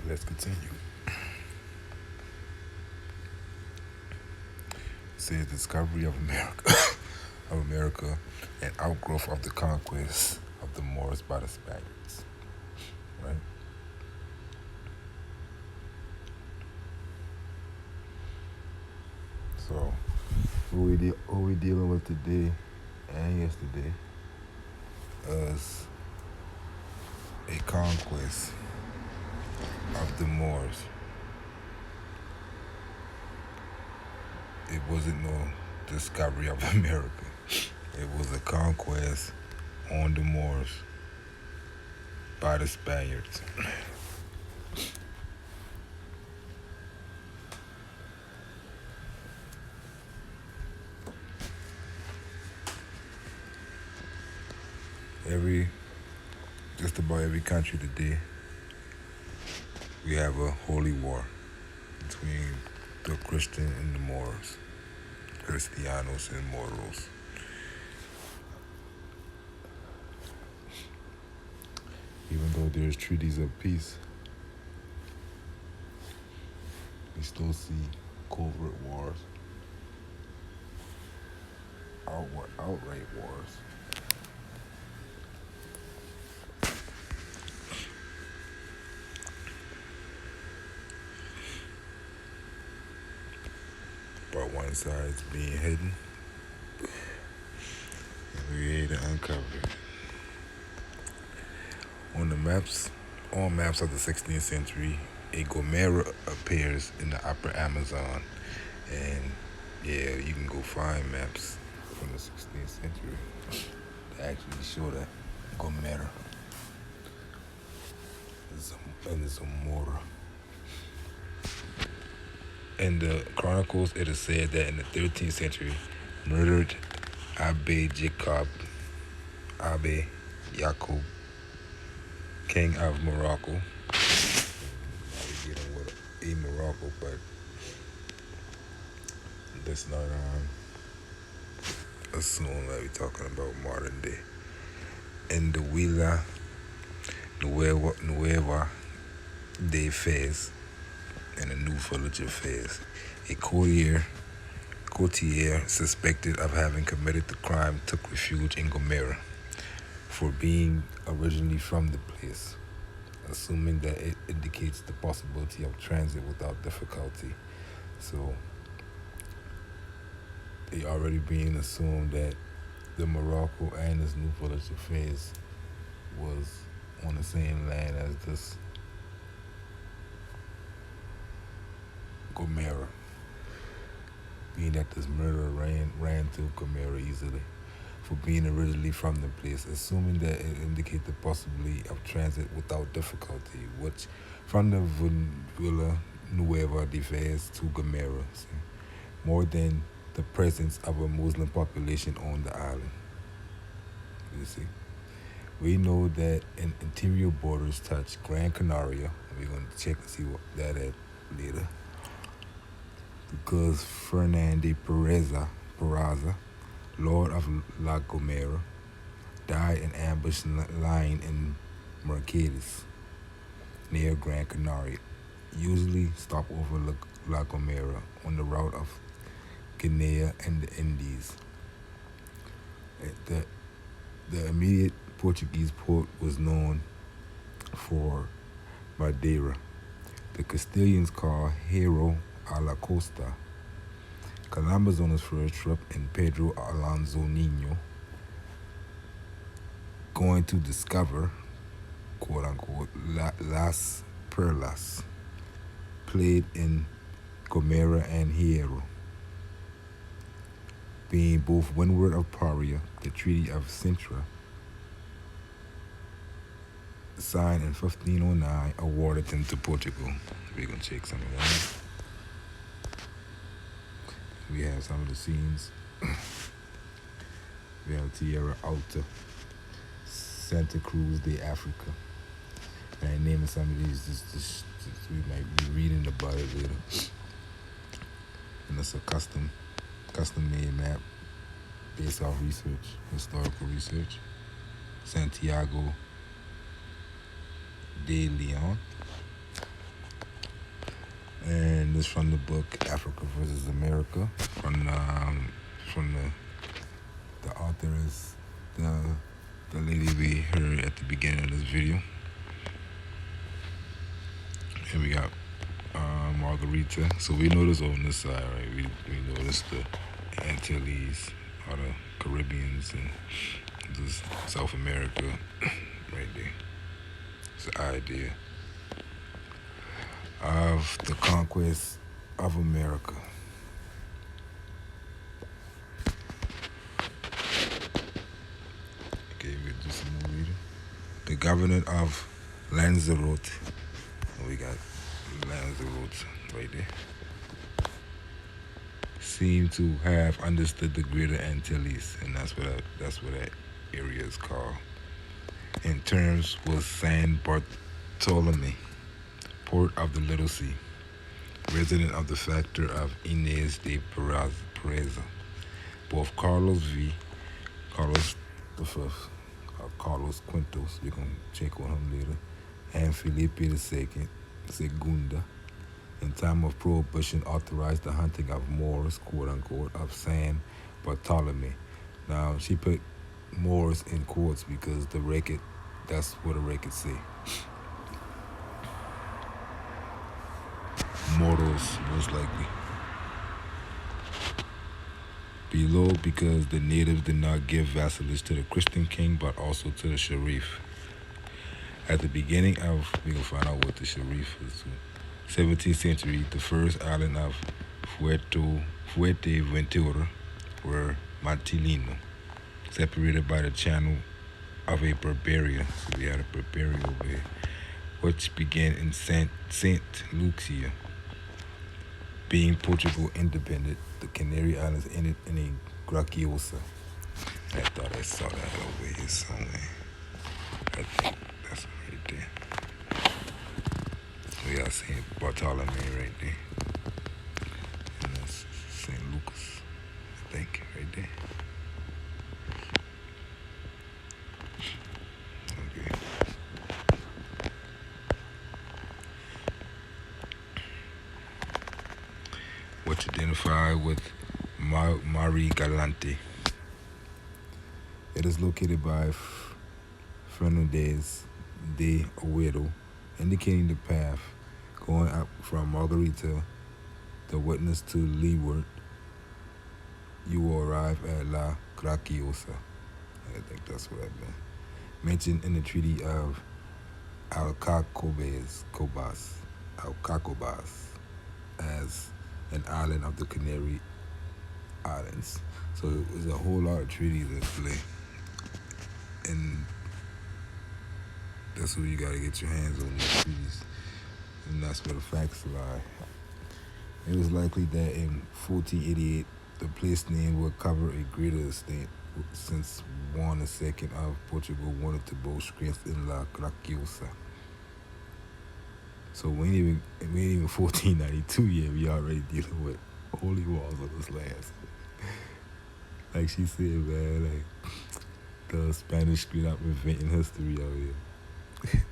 Let's continue. It says discovery of America, of America, and outgrowth of the conquest of the Moors by the Spaniards. Right. So, what we dealing with today and yesterday is a conquest of the Moors. It wasn't no discovery of America. It was a conquest on the Moors by the Spaniards. Just about every country today, we have a holy war between the Christian and the Moors, Cristianos and Moros. Even though there's treaties of peace, we still see covert wars, outright wars. But one side's being hidden, and we're here to uncover it. On maps of the 16th century, a Gomera appears in the upper Amazon. And yeah, you can go find maps from the 16th century to actually show that Gomera is a Mora. In the chronicles, it is said that in the 13th century, murdered Abe Yaqub, king of Morocco. Now we're dealing with a Morocco, but let's not assume that we're talking about modern day. In the Villa Nueva de Fez, in the new village of Fez, a courtier suspected of having committed the crime took refuge in Gomera for being originally from the place, assuming that it indicates the possibility of transit without difficulty. So it already being assumed that the Morocco and this new village of Fez was on the same land as this Gomera, being that this murderer ran through Gomera easily for being originally from the place, assuming that it indicates the possibility of transit without difficulty, which from the Villa Nueva de Fez to Gomera, more than the presence of a Muslim population on the island. You see? We know that interior borders touch Gran Canaria. We're going to check and see what that is later. Because Fernand de Peraza, Lord of La Gomera, died in ambush lying in Mercedes, near Gran Canaria. Usually stop over La Gomera on the route of Guinea and the Indies. The immediate Portuguese port was known for Madeira. The Castilians called Hierro a la Costa. Columbus on his first trip and Pedro Alonso Nino going to discover, quote unquote, Las Perlas, played in Gomera and Hierro. Being both windward of Paria, the Treaty of Sintra, signed in 1509, awarded them to Portugal. We're going to check some of that. We have some of the scenes. We have Tierra Alta, Santa Cruz de Africa. And I'm naming some of these, just we might be reading about it later. And it's a custom-made map based off research, historical research. Santiago de Leon. is from the book Africa versus America. From the author is the lady we heard at the beginning of this video. And we got Margarita. So we notice on this side, right? We notice the Antilles, or the Caribbeans, and this South America right there. It's the idea of the conquest of America. Okay, we'll do some more reading. The governor of Lanzarote. We got Lanzarote right there. Seem to have understood the greater Antilles, and that's what that area is called. In terms was San Bartolome, port of the Little Sea, resident of the factor of Inez de Pereza. Both Carlos V, Carlos V, or Carlos Quintos, you can check on him later, and Felipe II, Segunda, in time of prohibition, authorized the hunting of Moors, quote-unquote, of San Bartolome. Now, she put Moors in quotes because that's what the record say. Moros, most likely. Below, because the natives did not give vassalage to the Christian king, but also to the Sharif. At the beginning of, we can find out what the Sharif is too. 17th century, the first island of Fuerteventura were Mantilino, separated by the channel of a Barbaria. So we had a Barbaria over here, which began in Saint Lucia. Being Portugal independent, the Canary Islands ended in a Graciosa. I thought I saw that over here somewhere. I think that's right there. We got St. Bartolome right there. And that's St. Lucas, I think, right there. Okay. What's identified with Mari Galante. It is located by Fernandez de Oviedo, indicating the path going up from Margarita, the witness to leeward. You will arrive at La Graciosa. I think that's what I've been mentioned in the Treaty of Alcacobas as an island of the Canary Islands. So there's a whole lot of treaties at play, and that's where you gotta get your hands on these treaties, and that's where the facts lie. It was likely that in 1488, the place name would cover a greater extent, since Juan II of Portugal wanted to both strength in La Graciosa. So we ain't even 1492 yet. We already dealing with holy wars on this land. Like she said, man, like the Spanish straight up inventing history out here.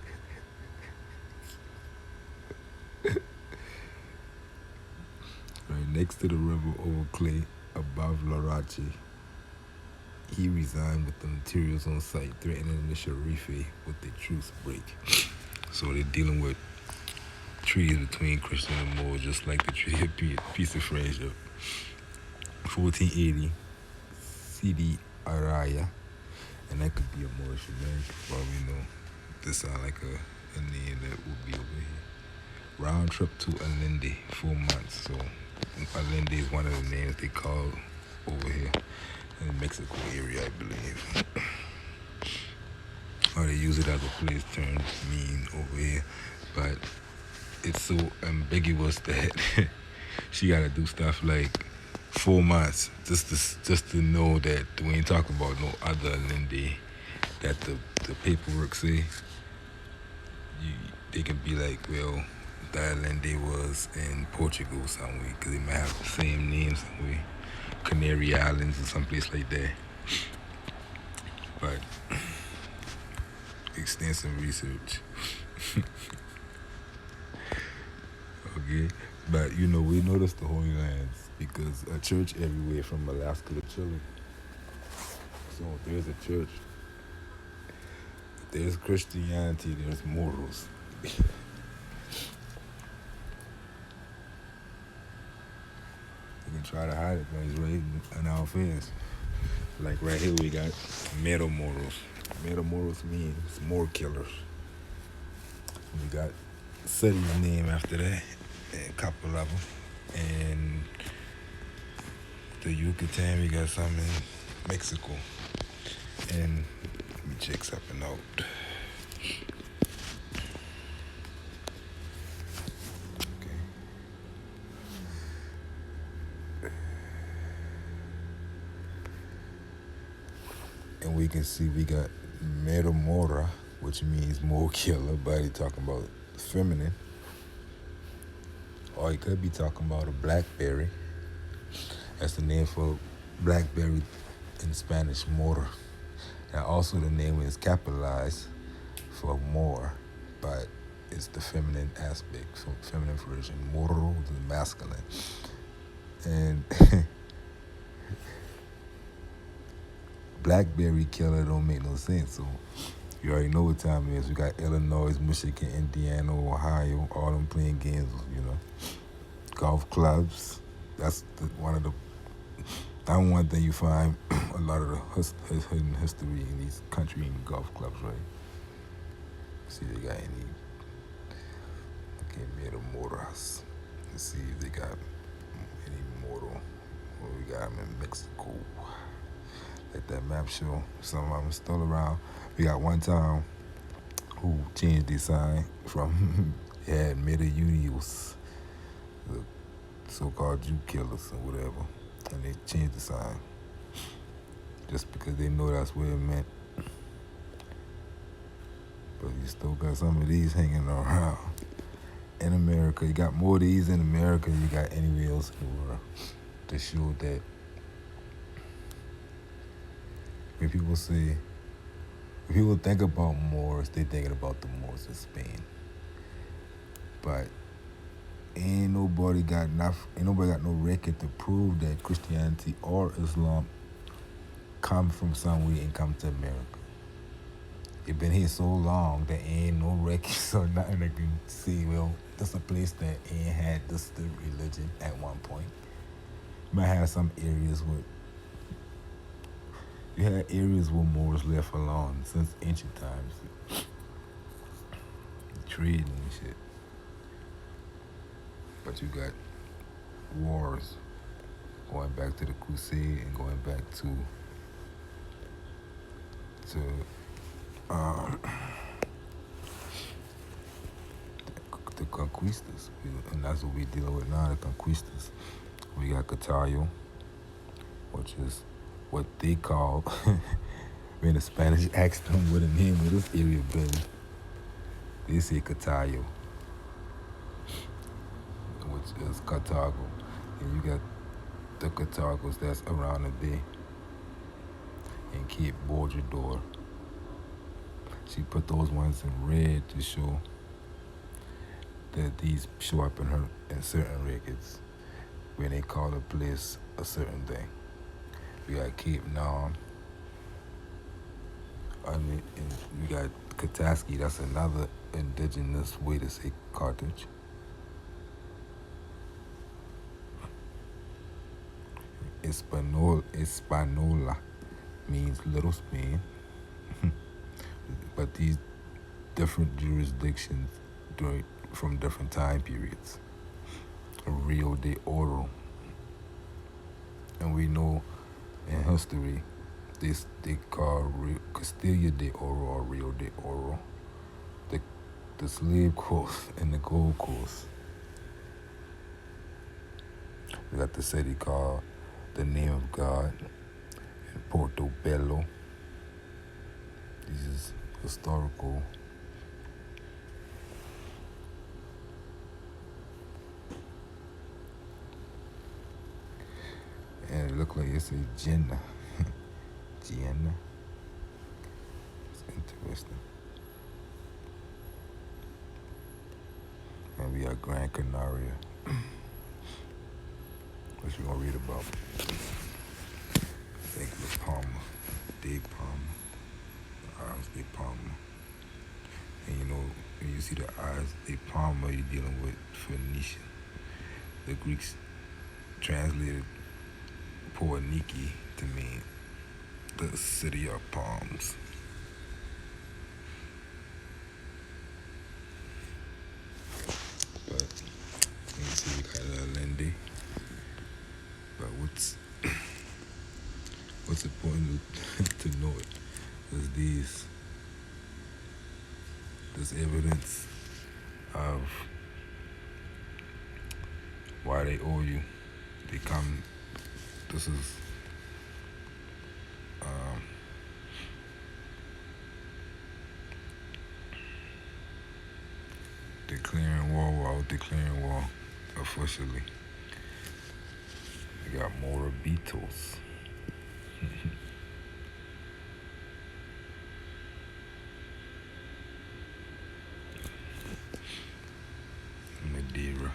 Right next to the river over clay, above Larache, he resigned with the materials on site, threatening the Sharife with a truce break. So they're dealing with treaties between Christian and Moor, just like the Treaty of Peace and Friendship. 1480, Sidi Araya, and that could be a Moorish American, for all we know. This sounds like a name that would be over here. Round trip to Allende, 4 months. So Allende is one of the names they call over here in the Mexico area, I believe. Or they use it as a place term mean over here, but it's so ambiguous that she gotta do stuff like 4 months just to know that we ain't talking about no other Allende that the paperwork say. They can be like, well, that Allende was in Portugal somewhere, because they might have the same name somewhere, Canary Islands or someplace like that. But extensive research. Okay, But we noticed the Holy Lands because a church everywhere from Alaska to Chile. So there's a church, there's Christianity, there's morals. You can try to hide it, but it's right in our face. Like right here, we got metal morals. Metal morals means more killers. We got cities named after that, a couple of them. And the Yucatan, we got some in Mexico. And let me check something out. Okay. And we can see we got Metamora, which means more killer, but he talking about feminine. Or he could be talking about a blackberry. That's the name for blackberry in Spanish, mora. And also the name is capitalized for more, but it's the feminine aspect, so feminine version. Moro is the masculine. And blackberry killer don't make no sense. So you already know what time it is. We got Illinois, Michigan, Indiana, Ohio, all them playing games, Golf clubs. That's one thing you find a lot of the hidden history in these country and golf clubs, right? See if they got any moras. Let's see if they got any moro. Well, we got them in Mexico. Let that map show. Some of them still around. We got one town who changed their sign from had Medellinios, the so-called Jew killers or whatever, and they changed the sign just because they know that's what it meant. But you still got some of these hanging around. In America, you got more of these in America than you got anywhere else in the world to show that when people think about Moors, they thinking about the Moors in Spain. But ain't nobody got no record to prove that Christianity or Islam come from somewhere and come to America. It been here so long that ain't no records or nothing that can say, well, that's a place that ain't had this the religion at one point. You might have some areas where Moors left alone since ancient times. Trading and shit. But you got wars going back to the Crusade and going back to the conquistas, and that's what we deal with now, the conquistas. We got Catallo, which is what they call, when the Spanish asked them what the name of this area been, they say Catallo, which is Cartago. And you got the Cartagos that's around the bay and Cape Bojador. She put those ones in red to show that these show up in certain records when they call a place a certain thing. We got Cape Nam. And we got Kataski, that's another indigenous way to say Carthage. Espanola means Little Spain. But these different jurisdictions from different time periods. Rio de Oro. And we know in history, they call Castilla de Oro or Rio de Oro the slave coast and the gold coast. We got the city called the Name of God in Portobello. This is historical. And it looked like it's a Jenna. Jenna. It's interesting. And we got Gran Canaria. What you gonna read about? I think it was Palmer, Dave Palmer, Dave Palmer. And you know, when you see the eyes, Dave Palmer, you're dealing with Phoenician. The Greeks translated Poaniki to mean the city of palms. But let me see, we got Lindy. But what's important to note is this evidence of why they owe you. They come. This is declaring war without declaring war officially. We got Motor Beatles. Madeira.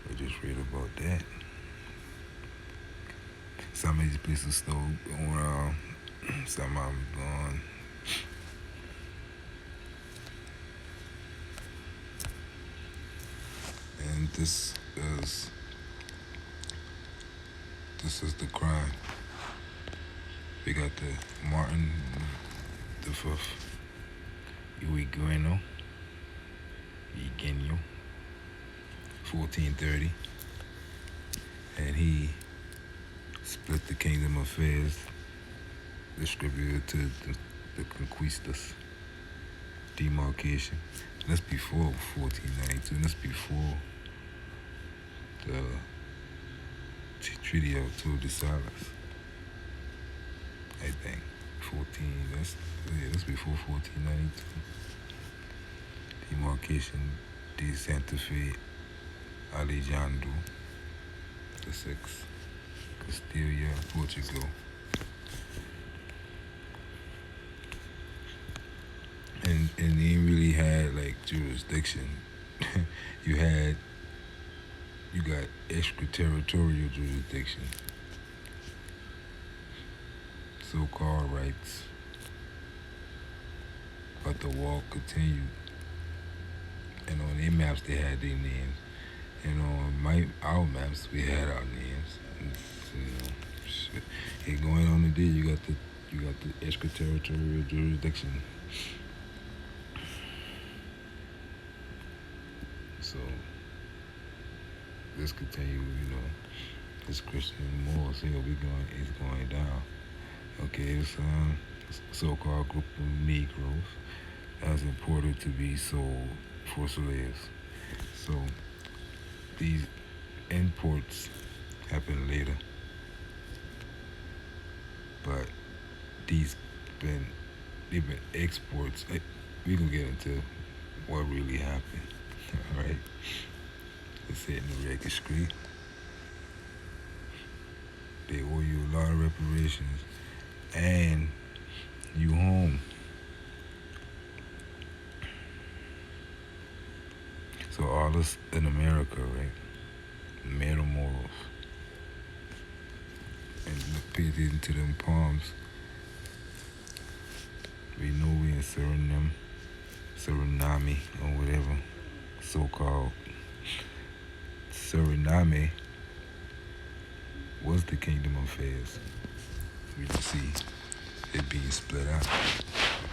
We just read about that. Some of these places still around. Some of them gone. And this is the crime. We got the Martin the Fifth, Eugenio, 1430, and he split the kingdom of Fez, distributed to the conquistas, demarcation. And that's before 1492, and that's before the Treaty of Tordesillas, I think. That's before 1492. Demarcation de Santa Fe, Alejandro VI, Castilla, Portugal. And they really had like jurisdiction. you got extraterritorial jurisdiction, so-called rights, but the war continued. And on their maps they had their names, and on our maps we had our names. And, shit. And going on today, you got the extraterritorial jurisdiction. So this continue, this Christian Moors here, it's going down. Okay, it's a so-called group of Negroes that's imported to be sold for slaves. So these imports happen later, but they've been exports. We gonna get into what really happened. All right, let's hit in the registry. They owe you a lot of reparations, and you home. So all this in America, right? Meta morals. And pay attention to them palms. We know we in Suriname, or whatever, so-called. Suriname was the kingdom of Fez. We can see it being split out.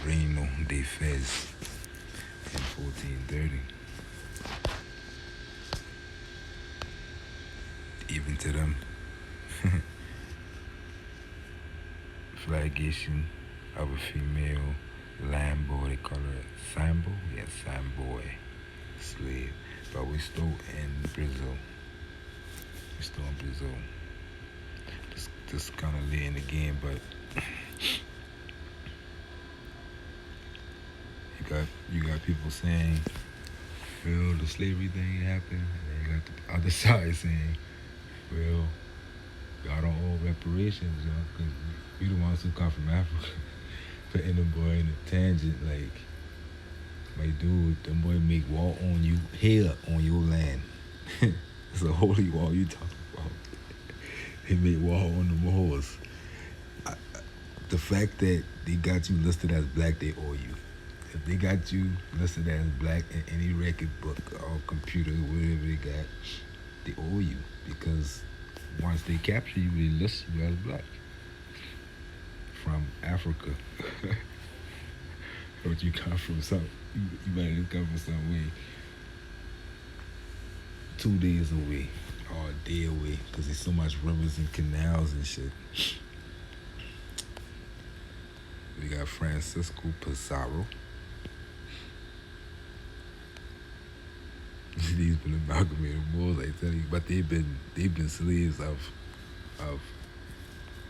Reino de Fez in 1430. Even to them, flagation of a female Lambo, they call her Sambo? Yeah, Samboy, slave. But we still in Brazil. Just kind of late in the game, but you got people saying, well, the slavery thing happened, and then you got the other side saying, well, y'all don't owe reparations, because we the ones who come from Africa. Putting the boy in a tangent, like, dude, them boy make war on you, here on your land. It's a holy war you talking about. They made war on the Moors. I, the fact that they got you listed as black, they owe you. If they got you listed as black in any record book or computer, whatever they got, they owe you because once they capture you, they list you as black from Africa. But you come from you might have come from some way 2 days away or a day away because there's so much rivers and canals and shit. We got Francisco Pizarro. These been amalgamated Moors, I tell you, but they've been slaves of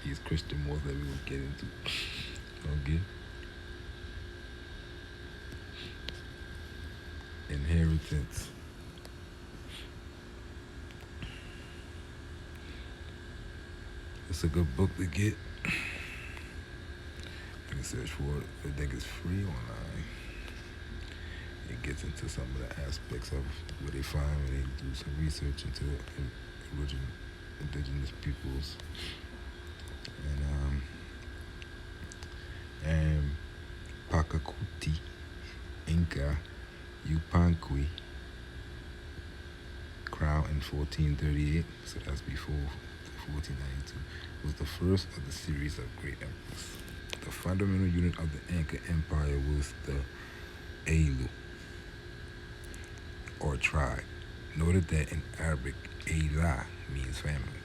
these Christian Moors that we will get into. Okay. Inheritance. It's a good book to get. You can search for it. I think it's free online. It gets into some of the aspects of what they find when they do some research into indigenous peoples. And Pachacuti, Inca, Yupanqui, crowned in 1438, so that's before 1492, was the first of the series of great emperors. The fundamental unit of the Inca Empire was the Ailu, or tribe. Noted that in Arabic, Ayla means family.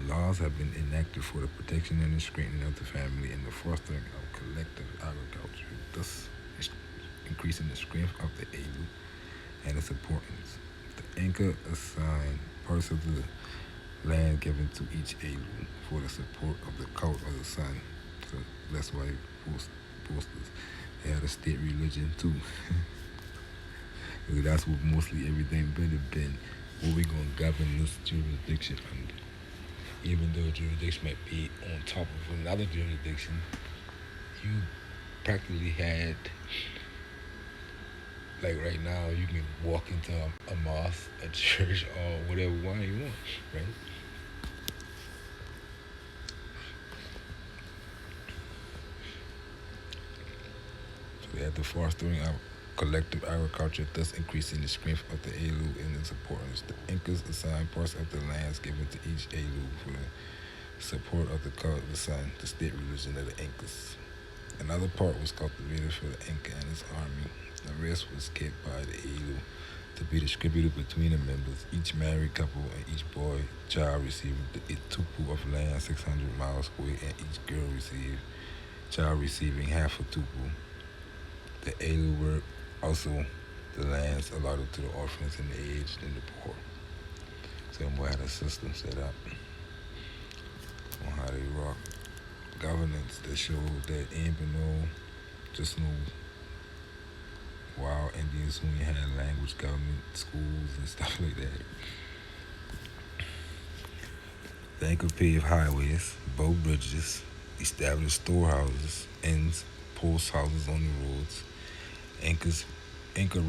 Laws have been enacted for the protection and the strengthening of the family and the fostering of collective agriculture, thus increasing the strength of the Ailu and its importance. The Inca assigned parts of the land given to each Ailu for the support of the cult of the sun. So that's why posters. They had a state religion too. That's what mostly everything been. What we gonna govern this jurisdiction under. Even though a jurisdiction might be on top of another jurisdiction, you practically had, like right now, you can walk into a mosque, a church, or whatever one you want, right? So they had the fostering of collective agriculture, thus increasing the strength of the Ailu and its importance. The Incas assigned parts of the lands given to each Ailu for the support of the cult of the sun, the state religion of the Incas. Another part was cultivated for the Inca and his army. The rest was kept by the Ailu to be distributed between the members. Each married couple and each boy child received a tupu of land 600 miles away, and each girl child receiving half a tupu. The Ailu were also the lands allotted to the orphans and the aged and the poor. So we had a system set up on how they rock. Governance that showed that ain't been just no wild Indians who had language government, schools and stuff like that. The Inca paved highways, built bridges, established storehouses, inns, post houses on the roads. Inca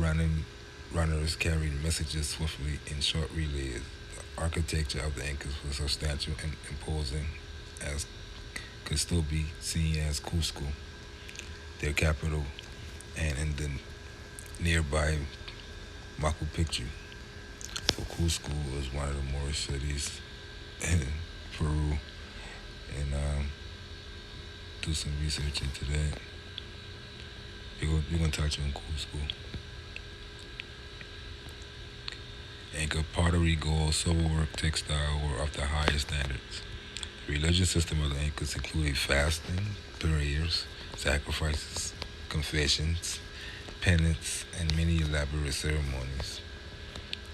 runners carried messages swiftly in short relays. The architecture of the Incas was substantial and imposing, as could still be seen as Cusco, their capital, and in the nearby Machu Picchu. So Cusco was one of the Moorish cities in Peru, and do some research into that. We're gonna touch on Cusco. Inca pottery, gold, silverwork, textile were of the highest standards. The religious system of the Incas included fasting, prayers, sacrifices, confessions, penance, and many elaborate ceremonies.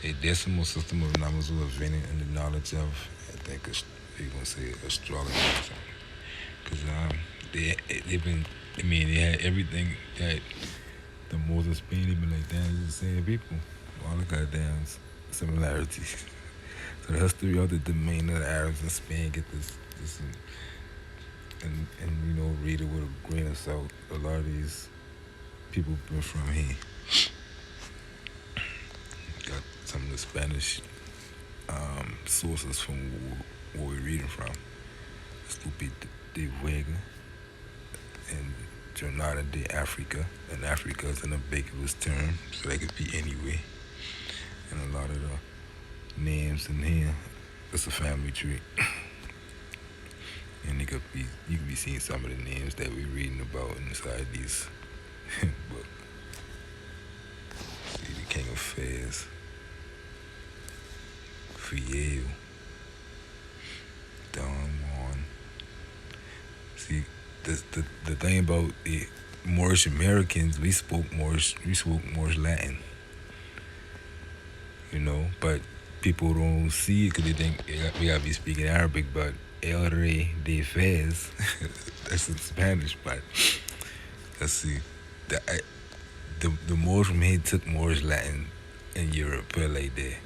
A decimal system of numbers was invented in the knowledge of, I think you're going to say astrology or something. Because they had everything that the Moors of Spain, they've been like, damn, it's the same people. All the goddamn similarities. So the history of the domain of the Arabs in Spain, get this and read it with a grain of salt. A lot of these people been from here. Got some of the Spanish sources from where we're reading from. Stupid de Vega and Jornada de Africa. And Africa is an ambiguous term, so that could be anywhere. And a lot of the names in here, it's a family tree. And you could be seeing some of the names that we're reading about inside these books. See the King of Fairs, Fiel, Don Juan. See, the thing about the Moorish Americans, we spoke Moorish Latin, but people don't see it because they think we gotta be speaking Arabic, but El Rey de Fez, that's in Spanish, but let's see, the Moors from here took Moorish Latin in Europe, put it like that,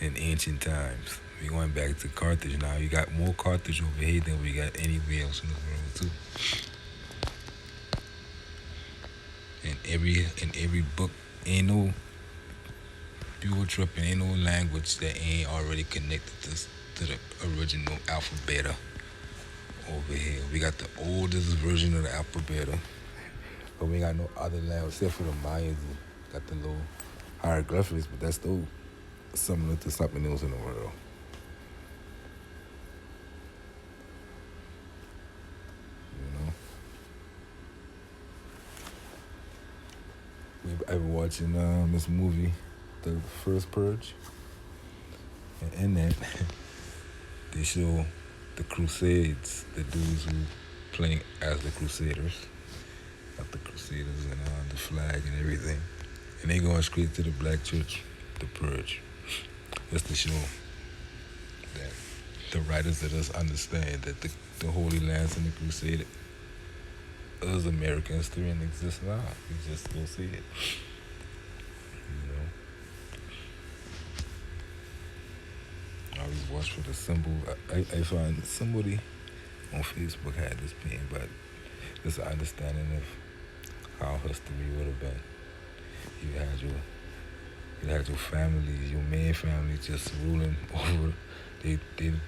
in ancient times. We going back to Carthage now. You got more Carthage over here than we got anywhere else in the world too. In every book, ain't no pure tripping, ain't no language that ain't already connected to the original alphabet over here. We got the oldest version of the alphabet, but we ain't got no other language except for the Mayans. Got the little hieroglyphics, but that's still similar to something else in the world. I've been watching this movie, The First Purge, and in that, they show the Crusades, the dudes who playing as the Crusaders, got the Crusaders and the flag and everything, and they going straight to the black church, the Purge, just to show that the writers of us understand that the Holy Lands and the Crusade is American history and exists now. We just don't see it. I always watch for the symbol. I find somebody on Facebook had this pain, but just an understanding of how history would have been. You had your families, your main family just ruling over. They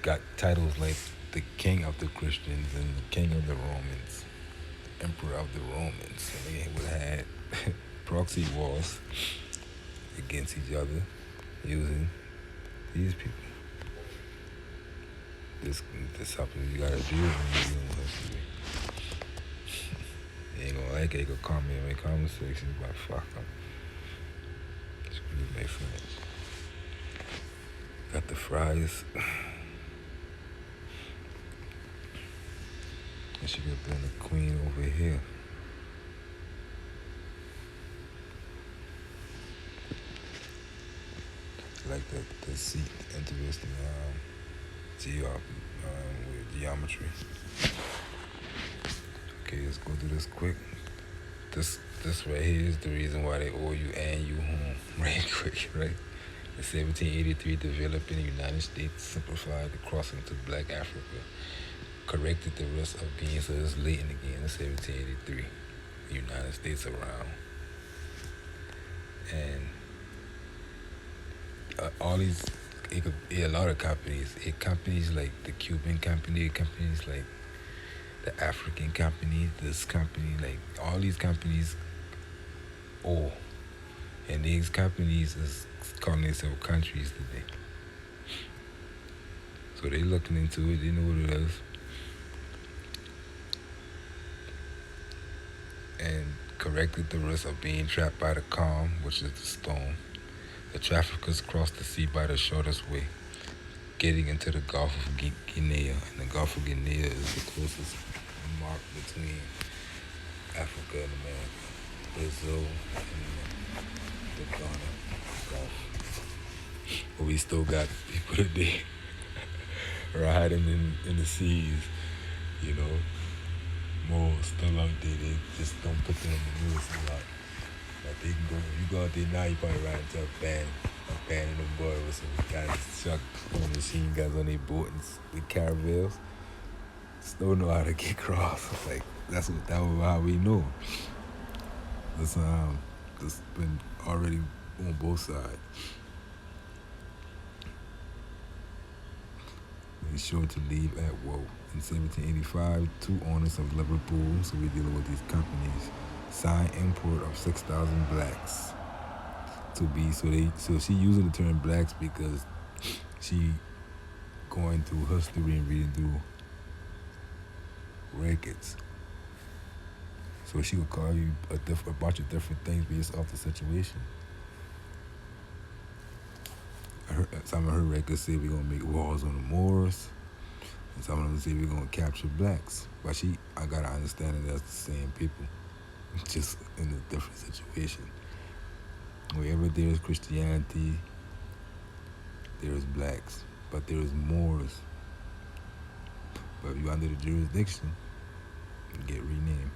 got titles like the King of the Christians and the King of the Romans, Emperor of the Romans, and they would have had proxy wars against each other using these people. This something you gotta do when you're dealing with history. You ain't gonna like it, you gonna comment in the comment section, but fuck them. Screw my friends. Got the fries. And she could bring the queen over here. Like the seat, interesting with geometry. Okay, let's go through this quick. This right here is the reason why they owe you and you home. Right quick, right? In 1783, developing the United States simplified the crossing to Black Africa, corrected the rest of being, so it's late in the game in 1783. The United States around. And all these, a lot of companies like the Cuban company, companies like the African company, this company, like all these companies owe. And these companies is calling themselves countries today. So they looking into it, they know what it is. And corrected the risk of being trapped by the calm, which is the storm. The traffickers crossed the sea by the shortest way, getting into the Gulf of Guinea. And the Gulf of Guinea is the closest mark between Africa and America. Brazil and the Ghana Gulf. But we still got people today riding in the seas, More still out there, they just don't put them in the news a lot. Like they can go, you go out there now, you probably ride into a band in the boy with some guys chuck machine guns on their boat and with caravels. Still know how to get across. Like that was how we know. This been already on both sides. is sure to leave at woe. In 1785, two owners of Liverpool, so we're dealing with these companies, signed import of 6,000 blacks to be, so she using the term blacks because she going through history and reading through records. So she would call you a bunch of different things based off the situation. Some of her records say we're gonna make wars on the Moors, and some of them say we're gonna capture blacks. But I gotta understand that that's the same people, just in a different situation. Wherever there is Christianity, there is blacks, but there is Moors. But if you're under the jurisdiction, you get renamed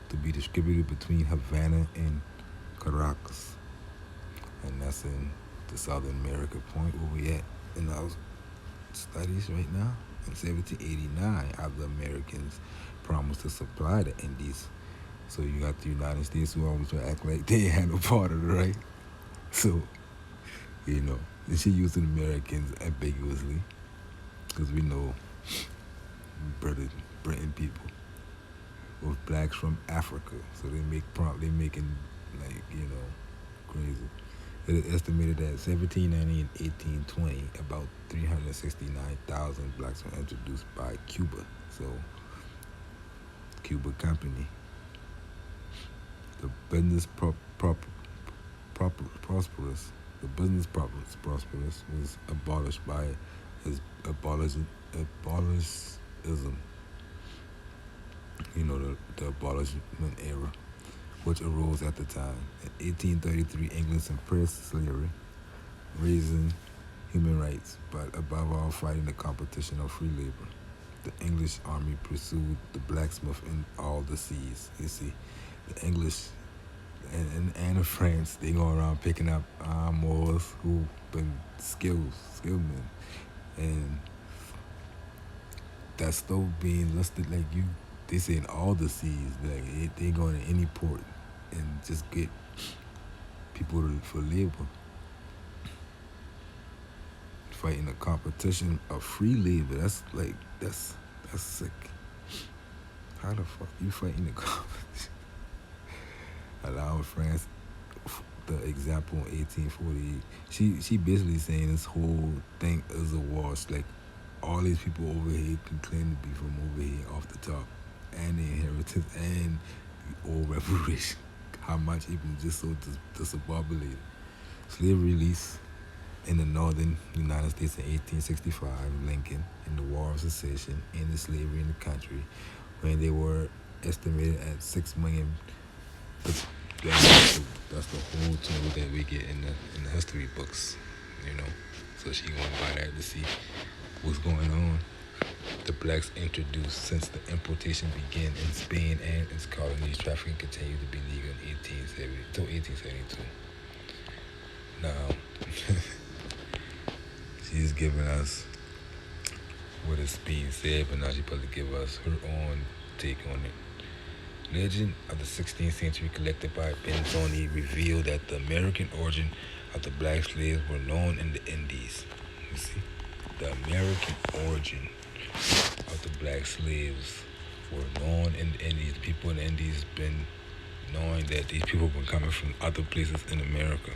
to be distributed between Havana and Caracas. And that's in the Southern America point where we at in our studies right now. In 1789, other Americans promised to supply the Indies. So you got the United States who always try to act like they had no part of it, right? So, and she using Americans ambiguously because we know Britain people with blacks from Africa. So they making like, crazy. It is estimated that 1790 and 1820, about 369,000 blacks were introduced by Cuba. So, Cuba Company. The business prosperous. The business prosperous was abolished by his abolishism. The abolishment era, which arose at the time. In 1833, England suppressed slavery, raising human rights, but above all, fighting the competition of free labor. The English army pursued the blacksmith in all the seas. You see, the English and the France, they go around picking up Moors who been skilled men, and that's still being listed like you. They say in all the seas, like they going to any port and just get people for labor. Fighting a competition of free labor. That's sick. How the fuck you fighting the competition? Allowing France the example in 1848. She basically saying this whole thing is a wash. Like all these people over here can claim to be from over here off the top, and the inheritance and or reparation. How much even just so discombobulated. Slave release in the northern United States in 1865, Lincoln, in the War of Secession, ended slavery in the country when they were estimated at 6 million. That's the whole total that we get in the history books, So she going by that to see what's going on. The blacks introduced since the importation began in Spain and its colonies. Trafficking continued to be legal in 1872. Now, she's giving us what is being said, but now she's supposed to give us her own take on it. Legend of the 16th century collected by Benzoni revealed that the American origin of the black slaves were known in the Indies. You see, the American origin of the black slaves were known in the Indies. People in the Indies been knowing that these people were coming from other places in America.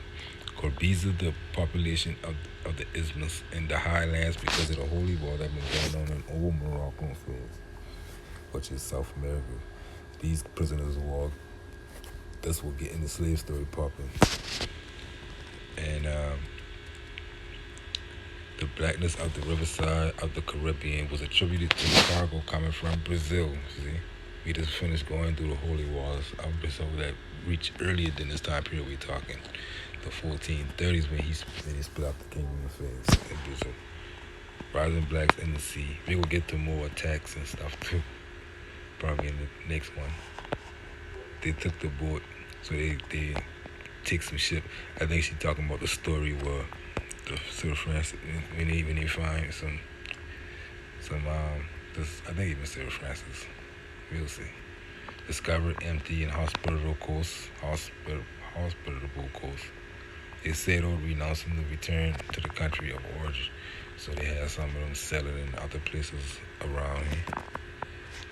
Corbiza, the population of the isthmus and the highlands because of the holy war that been going on in old Morocco and Fez, which is South America. These prisoners of war, this will get in the slave story popping. And the blackness of the riverside of the Caribbean was attributed to the cargo coming from Brazil. See, we just finished going through the holy wars of Brazil that reached earlier than this time period we're talking, the 1430s when he split out the kingdom of Fez in Brazil. Rising blacks in the sea. We will get to more attacks and stuff too, probably in the next one. They took the boat, so they take some ship. I think she's talking about the story where the Sir Francis, when they find some I think even Sir Francis, we'll see, discovered empty and hospitable coast, They settled, renouncing the return to the country of origin. So they had some of them settled in other places around here.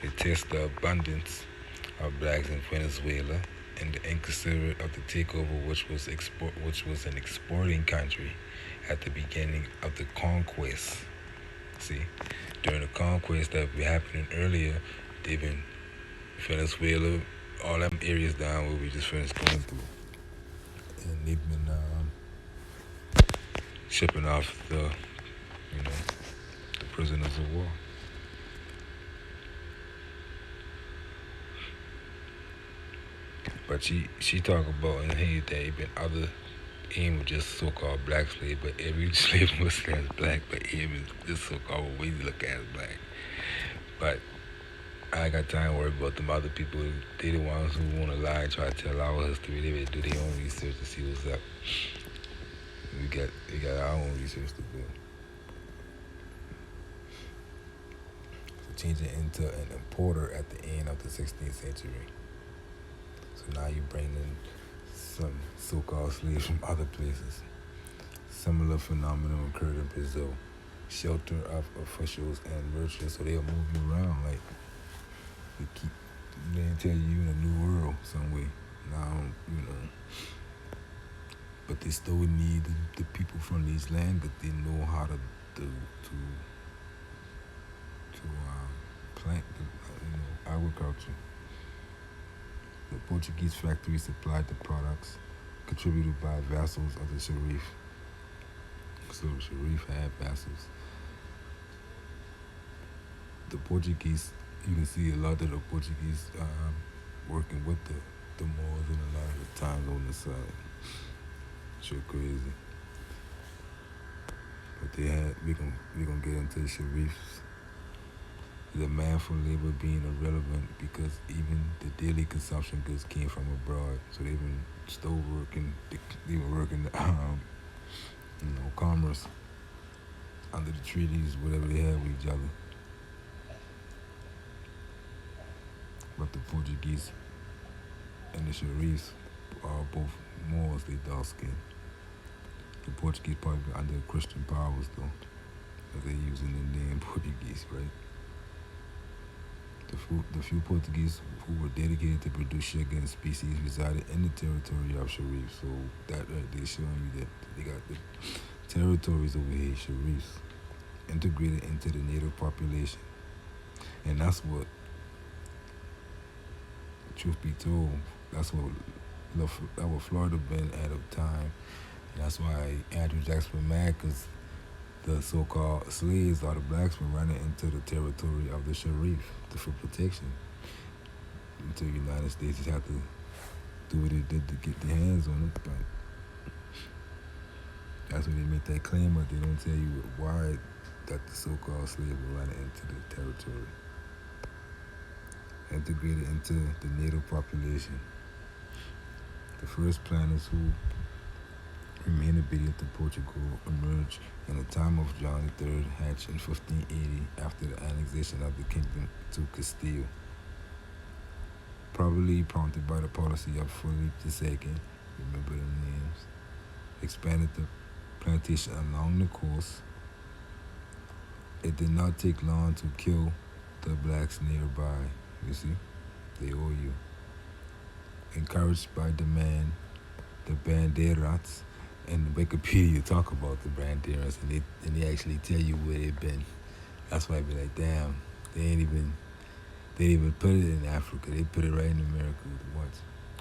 They test the abundance of blacks in Venezuela and the inconsiderate of the takeover, which was an exporting country at the beginning of the conquest. See, during the conquest that was happening earlier, they've been Venezuela, all them areas down where we just finished going through, and they've been shipping off the prisoners of war. But she talk about in here that even other him was just so-called black slave, but every slave was as black, but him is just so-called what we look at as black. But I ain't got time to worry about them other people. They the ones who want to lie and try to tell our history. They better do their own research to see what's up. We got our own research to do. So changing into an importer at the end of the 16th century. So now you bring in some so-called slaves from other places. Similar phenomenon occurred in Brazil. Shelter of officials and merchants, so they'll move you around like they tell you in a new world some way. Now, but they still need the people from these lands that they know how to plant agriculture. The Portuguese factory supplied the products contributed by vassals of the Sharif. So the Sharif had vassals. The Portuguese, you can see a lot of the Portuguese working with the Moors and a lot of the times on the side. Sure crazy. But we're gonna get into the Sharifs. The demand for labor being irrelevant because even the daily consumption goods came from abroad. So they've been still working, they were working commerce under the treaties, whatever they had with each other. But the Portuguese and the Sharifs are both Moors, they dark skinned. The Portuguese probably under Christian powers though, because they're using the name Portuguese, right? The few Portuguese who were dedicated to produce sugar and species resided in the territory of Sharif. So that they're showing you that they got the territories over here, Sharifs, integrated into the native population. And that's what, truth be told, that's what Florida been at a time. And that's why Andrew Jackson was mad, because the so-called slaves or the blacks were running into the territory of the Sharif for protection. Until the United States just had to do what they did to get their hands on it. But that's when they make that claim, but they don't tell you why that the so-called slaves were running into the territory. Integrated into the native population. The first planters who remained obedient to Portugal emerged in the time of John III, hatched in 1580 after the annexation of the kingdom to Castile. Probably prompted by the policy of Philip II, remember the names, expanded the plantation along the coast. It did not take long to kill the blacks nearby. You see, they owe you. Encouraged by demand, the banderas, and Wikipedia talk about the banderas, and they actually tell you where they've been. That's why I be like, damn, they didn't even put it in Africa. They put it right in America. What?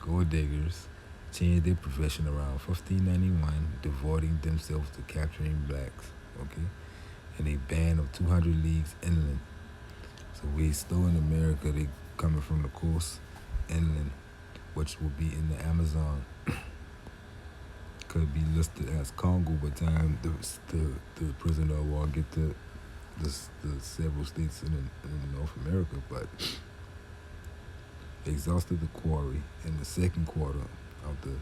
Gold diggers changed their profession around 1591, devoting themselves to capturing blacks. Okay, and a band of 200 leagues inland. So we still in America. They coming from the coast inland, which will be in the Amazon. Could be listed as Congo by the time the prisoner of war get to the several states in North America. But they exhausted the quarry in the second quarter of the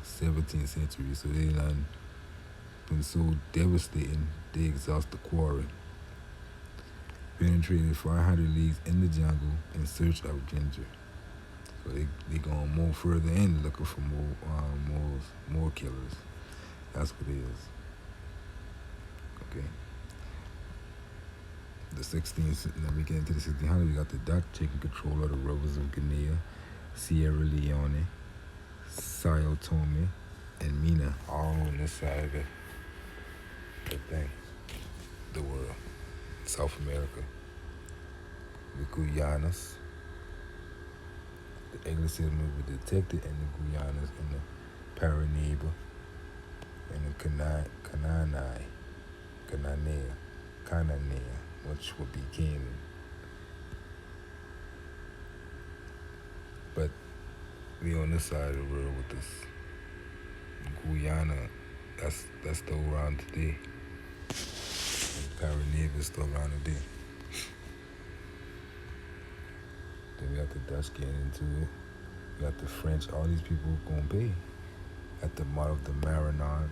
17th century. So they done been so devastating, they exhaust the quarry. Penetrated 500 leagues in the jungle in search of ginger. So they going more further in looking for more killers. That's what it is. Okay. The 16th. Then we get into the 1600s. We got the Dutch taking control of the rivers of Guinea, Sierra Leone, Sao Tome, and Mina, all on this side of the thing, the world, South America. The Guyanas. The English settlement was detected in the Guyanas and the Paranaba and the Cananea, which would be Canaan. But we on this side of the world with this Guyana, that's still around today. Paranaba is still around today. Then we got the Dutch getting into it. We got the French. All these people gonna pay at the mouth of the Maranon.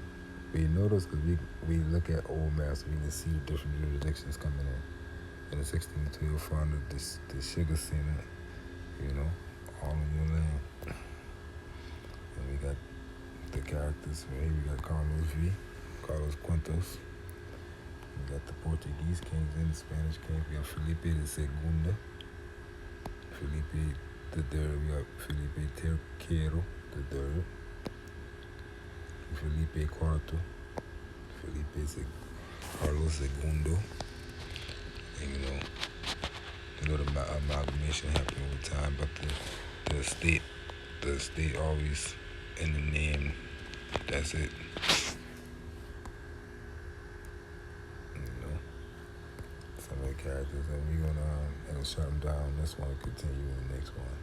We notice because we look at old maps, we can see the different jurisdictions coming in. In the 1612, founded the Sugar Center, all in your land. And we got the characters right here. We got Carlos Quintos. We got the Portuguese kings and the Spanish kings. We got Felipe the Segunda. Felipe the Third. We got Felipe Tercero the Third. Felipe Cuarto. Carlos Segundo. And the amalgamation happened over time, but the state always in the name. That's it. Some of the characters, and we're gonna shut them down. This one will continue in the next one.